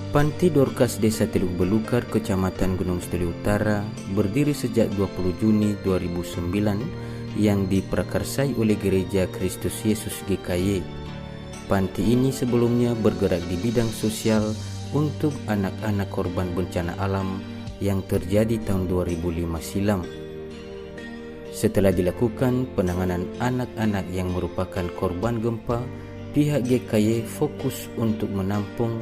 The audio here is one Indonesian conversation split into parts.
Panti Dorcas Desa Teluk Belukar, Kecamatan Gunung Sitoli Utara, berdiri sejak 20 Juni 2009 yang diprakarsai oleh Gereja Kristus Yesus GKY. Panti ini sebelumnya bergerak di bidang sosial untuk anak-anak korban bencana alam yang terjadi tahun 2005 silam. Setelah dilakukan penanganan anak-anak yang merupakan korban gempa, pihak GKY fokus untuk menampung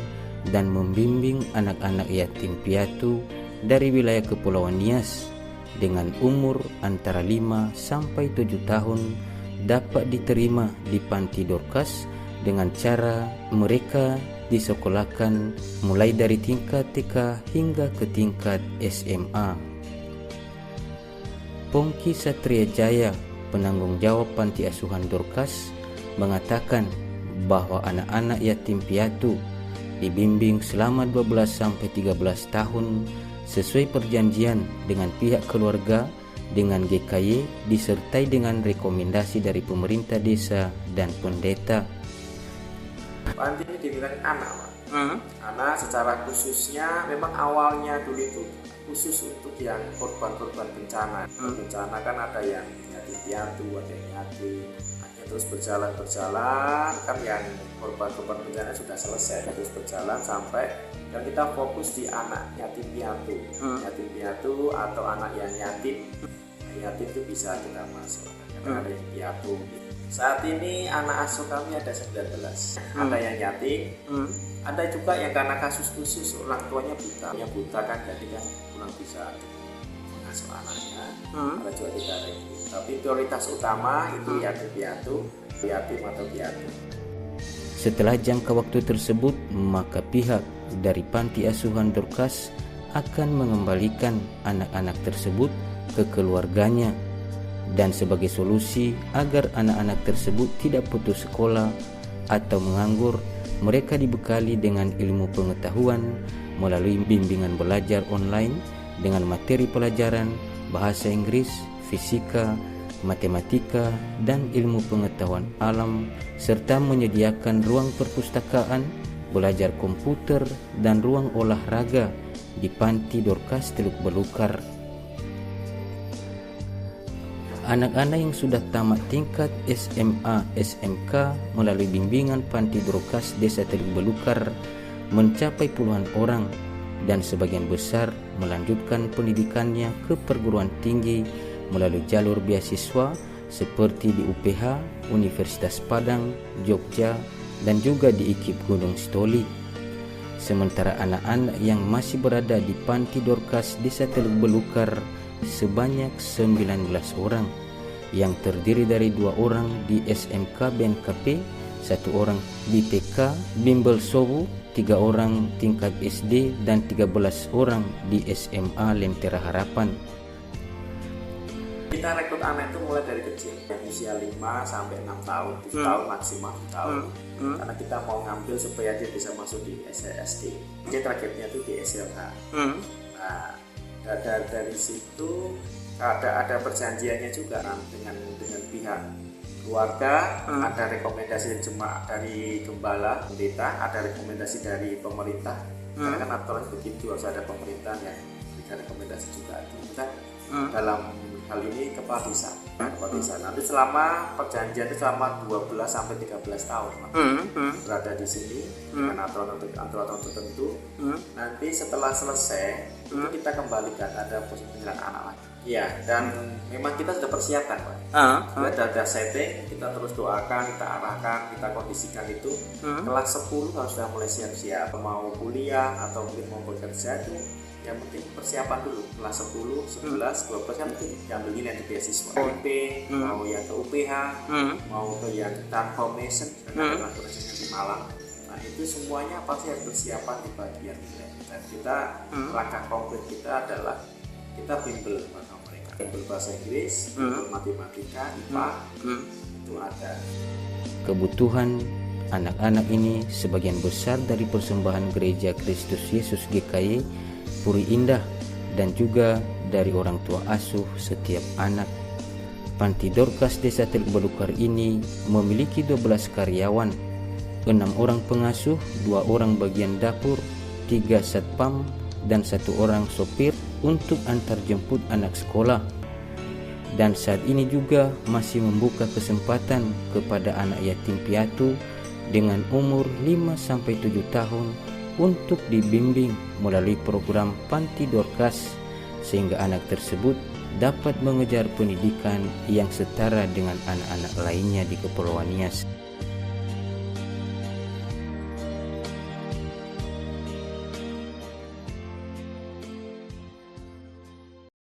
dan membimbing anak-anak yatim piatu dari wilayah Kepulauan Nias dengan umur antara 5 sampai 7 tahun dapat diterima di Panti Dorcas dengan cara mereka disekolahkan mulai dari tingkat TK hingga ke tingkat SMA. Pongki Satria Jaya, penanggung jawab Panti Asuhan Dorcas, mengatakan bahwa anak-anak yatim piatu dibimbing selama 12-13 tahun sesuai perjanjian dengan pihak keluarga dengan GKY disertai dengan rekomendasi dari pemerintah desa dan pendeta. Panti ini dibilang anak, Pak. Anak secara khususnya memang awalnya dulu itu khusus untuk yang korban-korban bencana. Bencana kan ada yang yatim piatu, ada yang yatim. Terus berjalan kan yang korban-korban bencana sudah selesai, terus berjalan sampai dan kita fokus di anak yatim piatu. Yatim piatu atau anak yang yatim itu bisa kita masuk karena ada yang piatu. Saat ini anak asuh kami ada 19. Ada yang yatim, ada juga yang karena kasus khusus orang tuanya buta kan, jadi kan kurang bisa mengasuh anaknya. Ada juga tidak ada yang tapi prioritas utama itu yatim atau piatu. Setelah jangka waktu tersebut, maka pihak dari Panti Asuhan Dorcas akan mengembalikan anak-anak tersebut ke keluarganya. Dan sebagai solusi agar anak-anak tersebut tidak putus sekolah atau menganggur, mereka dibekali dengan ilmu pengetahuan melalui bimbingan belajar online dengan materi pelajaran bahasa Inggris, fisika, matematika, dan ilmu pengetahuan alam, serta menyediakan ruang perpustakaan, belajar komputer, dan ruang olahraga di Panti Dorcas Teluk Belukar. Anak-anak yang sudah tamat tingkat SMA, SMK melalui bimbingan Panti Dorcas Desa Teluk Belukar mencapai puluhan orang dan sebagian besar melanjutkan pendidikannya ke perguruan tinggi melalui jalur beasiswa seperti di UPH, Universitas Padang, Jogja, dan juga di IKIP Gunung Sitoli. Sementara anak-anak yang masih berada di Panti Dorcas Desa Teluk Belukar sebanyak 19 orang yang terdiri dari 2 orang di SMK BNKP, 1 orang di TK Bimbel Sowu, 3 orang tingkat SD, dan 13 orang di SMA Lentera Harapan. Kita rekrut anak itu mulai dari kecil, yang usia 5 sampai 6 tahun, 7 tahun maksimal 7 tahun. Karena kita mau ngambil supaya dia bisa masuk di SD. Jadi targetnya itu di SLH. Nah, dari situ ada perjanjiannya juga dengan pihak keluarga, ada rekomendasi jemaat dari gembala, pendeta, ada rekomendasi dari pemerintah. Karena kan aturan begitu, harus ada pemerintahan yang berikan rekomendasi juga. Kita dalam hal ini kepala desa. Nanti selama perjanjian itu selama 12 sampai 13 tahun berada di sini dengan aturan tertentu. Nanti setelah selesai itu kita kembalikan, ada penyelenggaraan anak lagi. Iya, dan memang kita sudah persiapkan, Pak. Sudah ada setting, kita terus doakan, kita arahkan, kita kondisikan itu. Kelas 10 harus sudah mulai siap-siap, mau kuliah atau mungkin mau bekerja itu. Yang penting persiapan dulu, kelas 10, 11, 12 kan penting diambil ini yang di beasiswa UP, mau yang ke UPH, mau ke yang transformation karena di Malang. Nah itu semuanya pasti harus persiapan di bagian nilai. Dan kita langkah konkret kita adalah kita bimbel mereka, bimbel bahasa Inggris, bimbel matematika, IPA, itu ada. Kebutuhan anak-anak ini sebagian besar dari persembahan Gereja Kristus Yesus GKY Puri Indah dan juga dari orang tua asuh setiap anak. Panti Dorcas Desa Teluk Belukar ini memiliki 12 karyawan, 6 orang pengasuh, 2 orang bagian dapur, 3 satpam dan 1 orang sopir untuk antar jemput anak sekolah. Dan saat ini juga masih membuka kesempatan kepada anak yatim piatu dengan umur 5-7 tahun untuk dibimbing melalui program Panti Dorcas, sehingga anak tersebut dapat mengejar pendidikan yang setara dengan anak-anak lainnya di Kepulauan Nias.